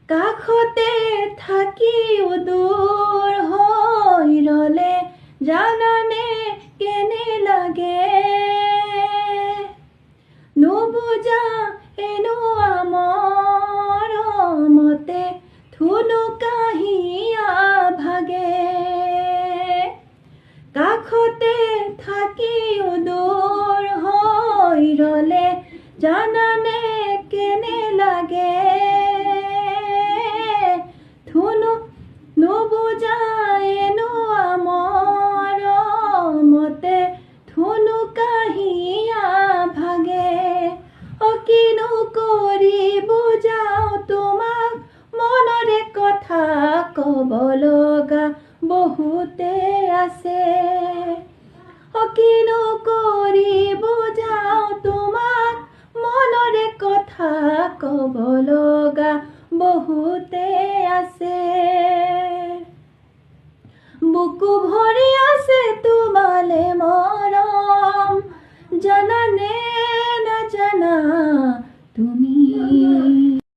কাষতে থাকিও দূৰ হৈ ৰলে জানানে কেনে লাগে নুবুজা এনো মৰমতে থুনুকাহিয়া ভাগে কাষতে থাকিও দূৰ হৈ ৰলে জানানে কেনে লাগে নুবুজা এনো মৰমতে থুনুকাহিয়া ভাগে কিনো কৰি বুজাও তোমাক মনৰে কথা ক'ব লগা বহুতে আছে কিনো কৰি বুজাও তোমাক মনৰে কথা ক'ব লগা বহুতে আছে বুকু ভৰি আছে